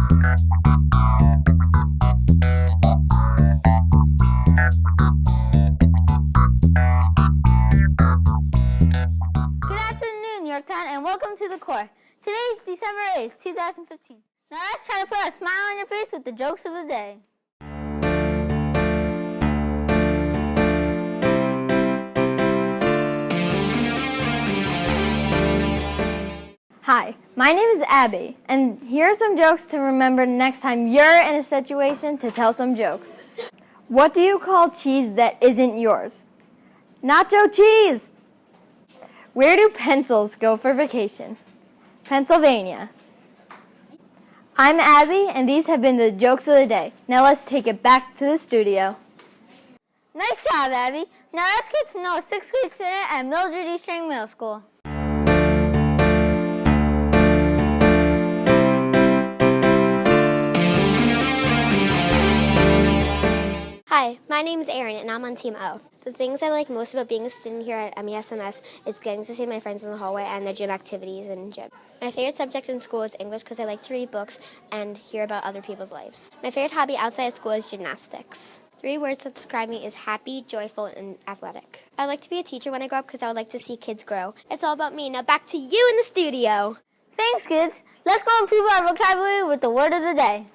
Good afternoon, Yorktown, and welcome to the Core. Today is December 8th, 2015. Now let's try to put a smile on your face with the jokes of the day. Hi, my name is Abby, and here are some jokes to remember next time you're in a situation to tell some jokes. What do you call cheese that isn't yours? Nacho cheese! Where do pencils go for vacation? Pennsylvania. I'm Abby, and these have been the jokes of the day. Now let's take it back to the studio. Nice job, Abby. Now let's get to know a 6th grade student at Mildred E. Strang Middle School. Hi, my name is Erin, and I'm on Team O. The things I like most about being a student here at MESMS is getting to see my friends in the hallway and their gym activities and gym. My favorite subject in school is English because I like to read books and hear about other people's lives. My favorite hobby outside of school is gymnastics. 3 words that describe me is happy, joyful, and athletic. I'd like to be a teacher when I grow up because I would like to see kids grow. It's all about me. Now back to you in the studio. Thanks, kids. Let's go improve our vocabulary with the word of the day.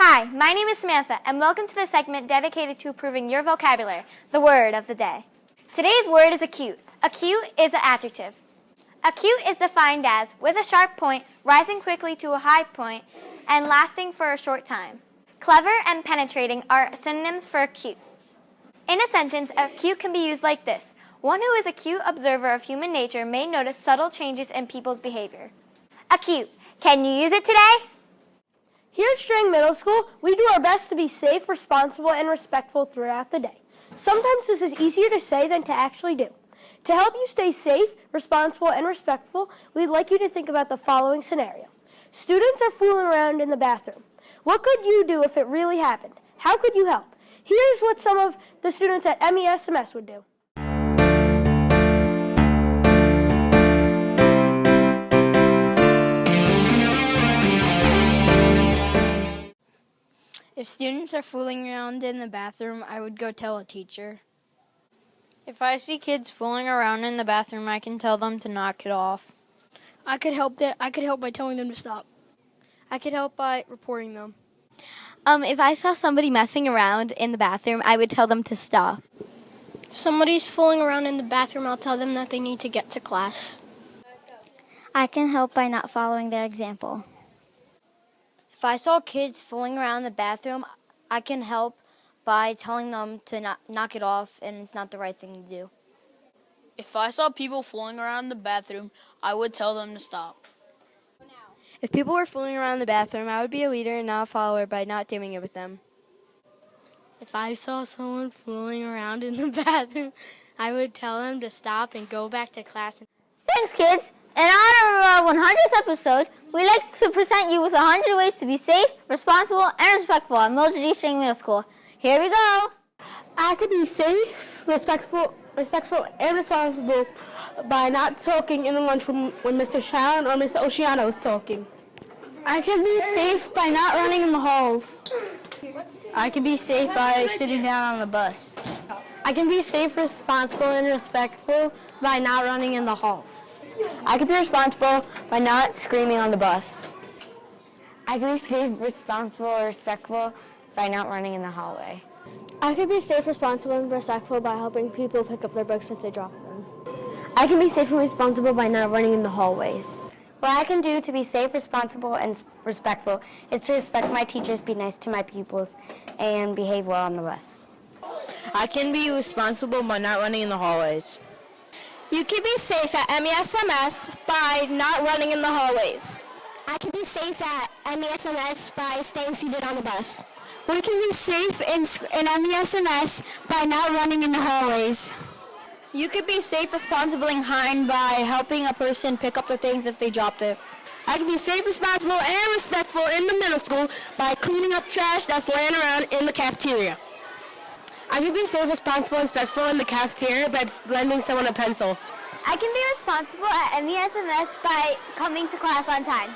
Hi, my name is Samantha, and welcome to the segment dedicated to improving your vocabulary, the word of the day. Today's word is acute. Acute is an adjective. Acute is defined as with a sharp point, rising quickly to a high point, and lasting for a short time. Clever and penetrating are synonyms for acute. In a sentence, acute can be used like this. One who is an acute observer of human nature may notice subtle changes in people's behavior. Acute. Can you use it today? Here at Strang Middle School, we do our best to be safe, responsible, and respectful throughout the day. Sometimes this is easier to say than to actually do. To help you stay safe, responsible, and respectful, we'd like you to think about the following scenario. Students are fooling around in the bathroom. What could you do if it really happened? How could you help? Here's what some of the students at MESMS would do. If students are fooling around in the bathroom, I would go tell a teacher. If I see kids fooling around in the bathroom, I can tell them to knock it off. I could help by telling them to stop. I could help by reporting them. If I saw somebody messing around in the bathroom, I would tell them to stop. If somebody's fooling around in the bathroom, I'll tell them that they need to get to class. I can help by not following their example. If I saw kids fooling around in the bathroom, I can help by telling them to knock it off, and it's not the right thing to do. If I saw people fooling around in the bathroom, I would tell them to stop. If people were fooling around in the bathroom, I would be a leader and not a follower by not doing it with them. If I saw someone fooling around in the bathroom, I would tell them to stop and go back to class. Thanks, kids. In honor of our 100th episode, we'd like to present you with 100 ways to be safe, responsible, and respectful at Mildred E. Strang Middle School. Here we go. I could be safe, respectful, and responsible by not talking in the lunchroom when Mr. Sharon or Mr. Oceano is talking. I can be safe by not running in the halls. I can be safe by sitting down on the bus. I can be safe, responsible, and respectful by not running in the halls. I can be responsible by not screaming on the bus. I can be safe, responsible, or respectful by not running in the hallway. I can be safe, responsible, and respectful by helping people pick up their books if they drop them. I can be safe and responsible by not running in the hallways. What I can do to be safe, responsible, and respectful is to respect my teachers, be nice to my pupils, and behave well on the bus. I can be responsible by not running in the hallways. You can be safe at MESMS by not running in the hallways. I can be safe at MESMS by staying seated on the bus. We can be safe in MESMS by not running in the hallways. You could be safe, responsible, and kind by helping a person pick up their things if they dropped it. I can be safe, responsible, and respectful in the middle school by cleaning up trash that's laying around in the cafeteria. I can be safe, responsible, and respectful in the cafeteria by lending someone a pencil. I can be responsible at MESMS by coming to class on time.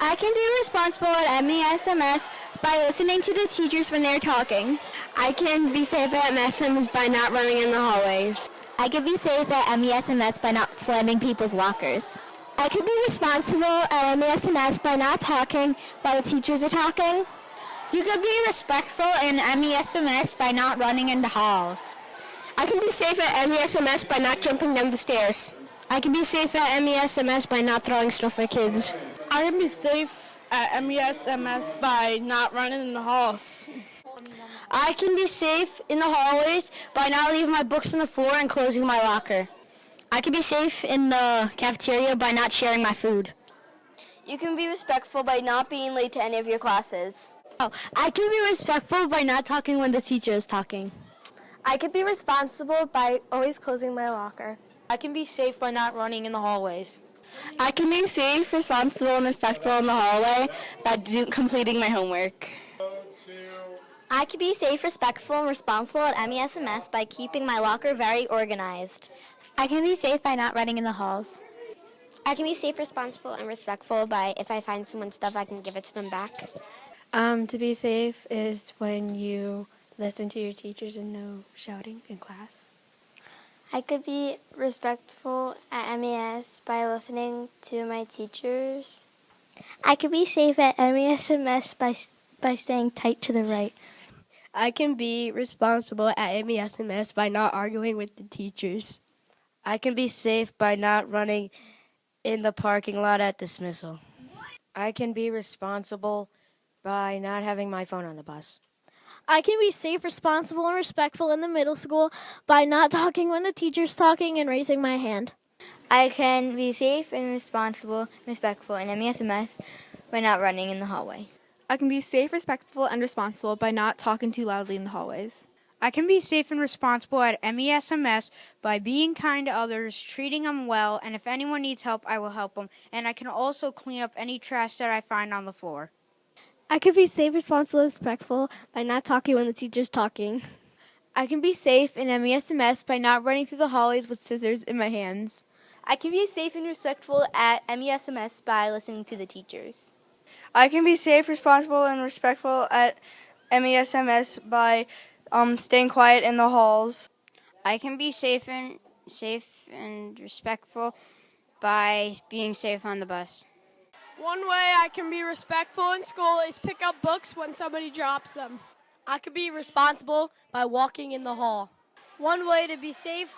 I can be responsible at MESMS by listening to the teachers when they're talking. I can be safe at MESMS by not running in the hallways. I can be safe at MESMS by not slamming people's lockers. I can be responsible at MESMS by not talking while the teachers are talking. You can be respectful in MESMS by not running in the halls. I can be safe at MESMS by not jumping down the stairs. I can be safe at MESMS by not throwing stuff at kids. I can be safe at MESMS by not running in the halls. I can be safe in the hallways by not leaving my books on the floor and closing my locker. I can be safe in the cafeteria by not sharing my food. You can be respectful by not being late to any of your classes. I can be respectful by not talking when the teacher is talking. I can be responsible by always closing my locker. I can be safe by not running in the hallways. I can be safe, responsible, and respectful in the hallway by completing my homework. I can be safe, respectful, and responsible at MESMS by keeping my locker very organized. I can be safe by not running in the halls. I can be safe, responsible, and respectful by if I find someone's stuff, I can give it to them back. To be safe is when you listen to your teachers and no shouting in class. I could be respectful at MES by listening to my teachers. I could be safe at MESMS by staying tight to the right. I can be responsible at MESMS by not arguing with the teachers. I can be safe by not running in the parking lot at dismissal. I can be responsible by not having my phone on the bus. I can be safe, responsible, and respectful in the middle school by not talking when the teacher's talking and raising my hand. I can be safe and responsible, respectful in MESMS by not running in the hallway. I can be safe, respectful, and responsible by not talking too loudly in the hallways. I can be safe and responsible at MESMS by being kind to others, treating them well, and if anyone needs help, I will help them. And I can also clean up any trash that I find on the floor. I can be safe, responsible, and respectful by not talking when the teacher's talking. I can be safe in MESMS by not running through the hallways with scissors in my hands. I can be safe and respectful at MESMS by listening to the teachers. I can be safe, responsible, and respectful at MESMS by staying quiet in the halls. I can be safe and respectful by being safe on the bus. One way I can be respectful in school is pick up books when somebody drops them. I can be responsible by walking in the hall. One way to be safe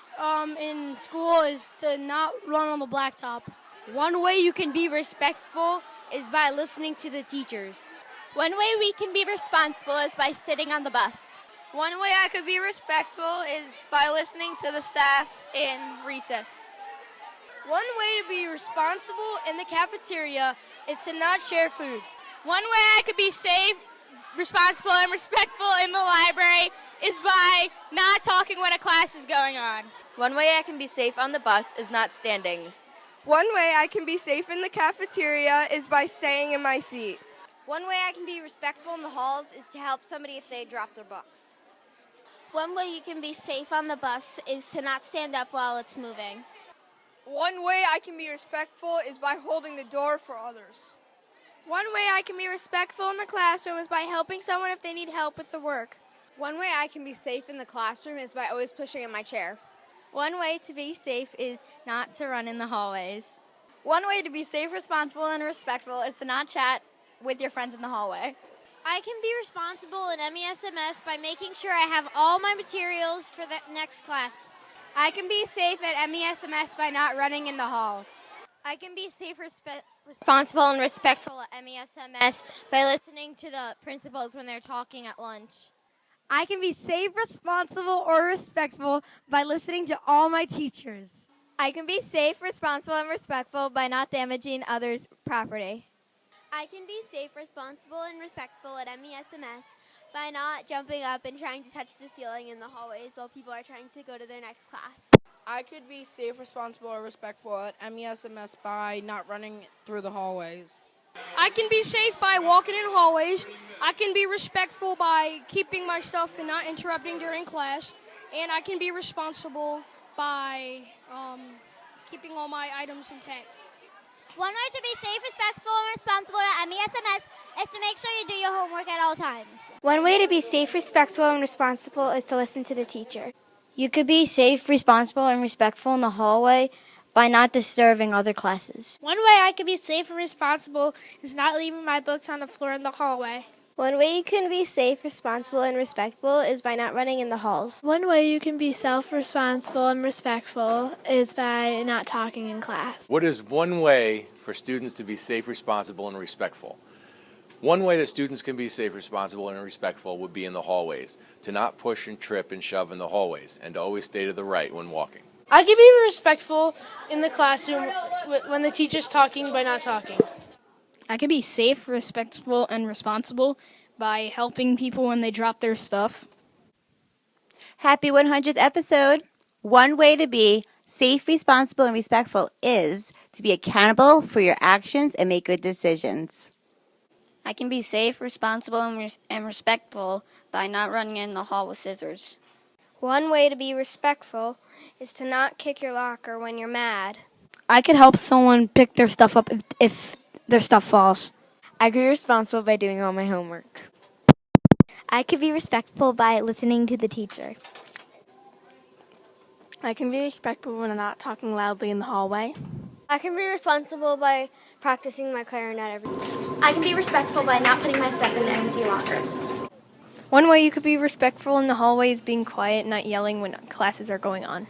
in school is to not run on the blacktop. One way you can be respectful is by listening to the teachers. One way we can be responsible is by sitting on the bus. One way I could be respectful is by listening to the staff in recess. One way to be responsible in the cafeteria is to not share food. One way I could be safe, responsible, and respectful in the library is by not talking when a class is going on. One way I can be safe on the bus is not standing. One way I can be safe in the cafeteria is by staying in my seat. One way I can be respectful in the halls is to help somebody if they drop their books. One way you can be safe on the bus is to not stand up while it's moving. One way I can be respectful is by holding the door for others. One way I can be respectful in the classroom is by helping someone if they need help with the work. One way I can be safe in the classroom is by always pushing in my chair. One way to be safe is not to run in the hallways. One way to be safe, responsible, and respectful is to not chat with your friends in the hallway. I can be responsible in MESMS by making sure I have all my materials for the next class. I can be safe at MESMS by not running in the halls. I can be safe, responsible, and respectful at MESMS by listening to the principals when they're talking at lunch. I can be safe, responsible, or respectful by listening to all my teachers. I can be safe, responsible, and respectful by not damaging others' property. I can be safe, responsible, and respectful at MESMS by not jumping up and trying to touch the ceiling in the hallways while people are trying to go to their next class. I could be safe, responsible, or respectful at MESMS by not running through the hallways. I can be safe by walking in hallways. I can be respectful by keeping my stuff and not interrupting during class. And I can be responsible by keeping all my items intact. One way to be safe, respectful, and responsible at MESMS is to make sure you do your homework at all times. One way to be safe, respectful, and responsible is to listen to the teacher. You could be safe, responsible, and respectful in the hallway by not disturbing other classes. One way I can be safe and responsible is not leaving my books on the floor in the hallway. One way you can be safe, responsible, and respectful is by not running in the halls. One way you can be self-responsible and respectful is by not talking in class. What is one way for students to be safe, responsible, and respectful? One way that students can be safe, responsible, and respectful would be in the hallways, to not push and trip and shove in the hallways, and to always stay to the right when walking. I can be respectful in the classroom when the teacher's talking by not talking. I can be safe, respectful, and responsible by helping people when they drop their stuff. Happy 100th episode. One way to be safe, responsible, and respectful is to be accountable for your actions and make good decisions. I can be safe, responsible, and respectful by not running in the hall with scissors. One way to be respectful is to not kick your locker when you're mad. I could help someone pick their stuff up if their stuff falls. I could be responsible by doing all my homework. I could be respectful by listening to the teacher. I can be respectful when I'm not talking loudly in the hallway. I can be responsible by practicing my clarinet every day. I can be respectful by not putting my stuff in empty lockers. One way you could be respectful in the hallway is being quiet, not yelling when classes are going on.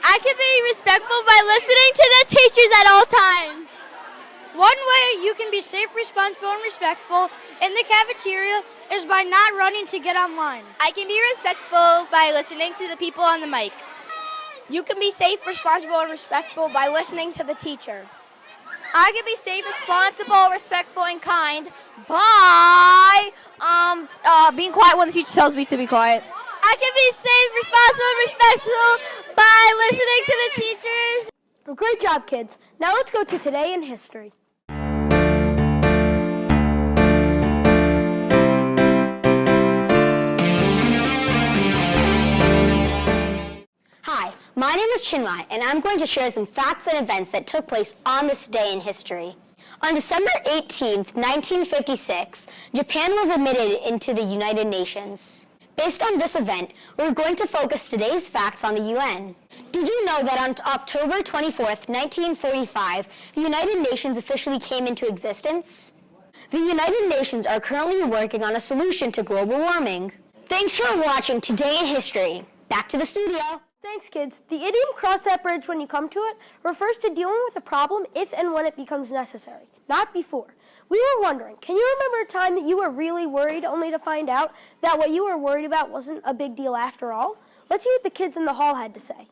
I can be respectful by listening to the teachers at all times. One way you can be safe, responsible, and respectful in the cafeteria is by not running to get online. I can be respectful by listening to the people on the mic. You can be safe, responsible, and respectful by listening to the teacher. I can be safe, responsible, respectful, and kind by being quiet when the teacher tells me to be quiet. I can be safe, responsible, and respectful by listening to the teachers. Well, great job, kids. Now let's go to Today in History. Hi, my name is Chinmay, and I'm going to share some facts and events that took place on this day in history. On December 18th, 1956, Japan was admitted into the United Nations. Based on this event, we're going to focus today's facts on the UN. Did you know that on October 24th, 1945, the United Nations officially came into existence? The United Nations are currently working on a solution to global warming. Thanks for watching Today in History. Back to the studio. Thanks, kids. The idiom "cross that bridge when you come to it" refers to dealing with a problem if and when it becomes necessary, not before. We were wondering, can you remember a time that you were really worried only to find out that what you were worried about wasn't a big deal after all? Let's see what the kids in the hall had to say.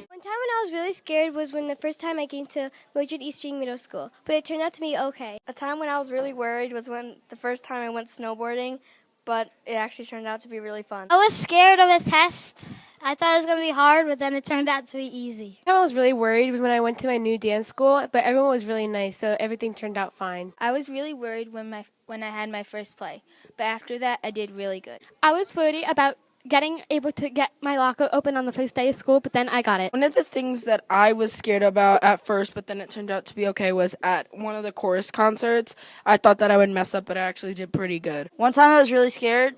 One time when I was really scared was when the first time I came to Mildred E. Strang Middle School, but it turned out to be okay. A time when I was really worried was when the first time I went snowboarding, but it actually turned out to be really fun. I was scared of the test. I thought it was going to be hard, but then it turned out to be easy. I was really worried when I went to my new dance school, but everyone was really nice, so everything turned out fine. I was really worried when I had my first play, but after that I did really good. I was worried about getting able to get my locker open on the first day of school, but then I got it. One of the things that I was scared about at first, but then it turned out to be okay, was at one of the chorus concerts. I thought that I would mess up, but I actually did pretty good. One time I was really scared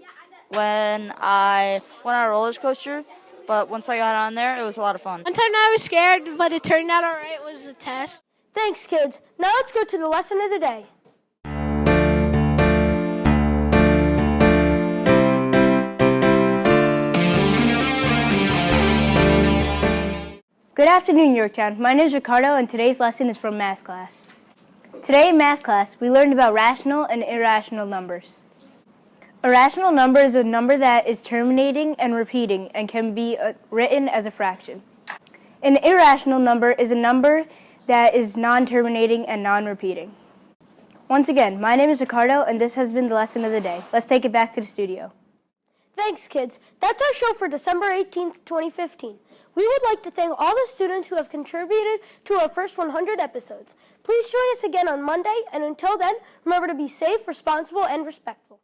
when I went on a roller coaster, but once I got on there, it was a lot of fun. One time I was scared, but it turned out all right. It was a test. Thanks, kids. Now let's go to the lesson of the day. Good afternoon, Yorktown. My name is Ricardo, and today's lesson is from math class. Today in math class, we learned about rational and irrational numbers. A rational number is a number that is terminating and repeating and can be written as a fraction. An irrational number is a number that is non-terminating and non-repeating. Once again, my name is Ricardo, and this has been the lesson of the day. Let's take it back to the studio. Thanks, kids. That's our show for December 18th, 2015. We would like to thank all the students who have contributed to our first 100 episodes. Please join us again on Monday, and until then, remember to be safe, responsible, and respectful.